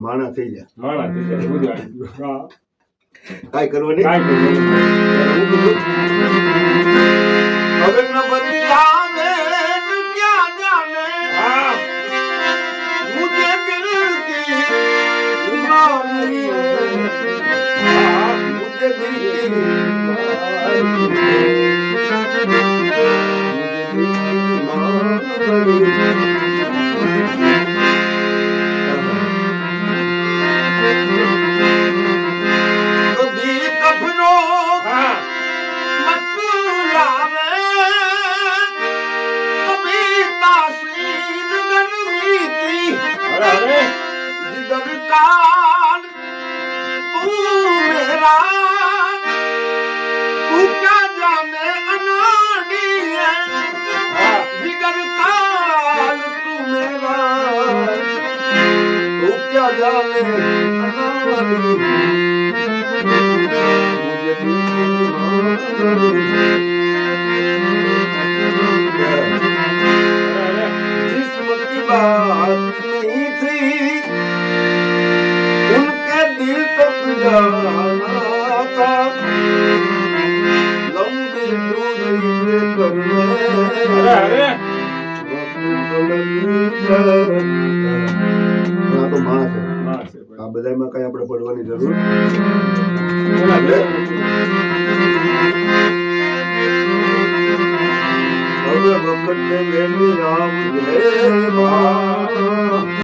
માણા થઈ જાય બધું આવી ગયું. હા. કાંઈ કરવું નહીં. કાંઈ કરવું નહીં. હું કીધું, હવે ન બદલાવે તો ક્યાં જાને હા. મુझे दिल की बीमारी है मुझे दिल की कभी कफनों હા. मत लावे कभी तासीर गर्मी की અરે અરે. जिधर काल तू मेरा तू क्या जाने अनाड़ी है હા. जिगर काल तू मेरा तू क्या जाने अनाड़ी मुझे दिल की बीमारी है। जिस्म की बात नहीं थी उनके दिल तक जाना था लंबी दूरी के कर અરે અરે. આ તો માં છે હા છે ભાઈ. આ બધામાં કઈ આપણે પડવાની જરૂર પેલા બે. હવે વખત ને વેલી આવજે માં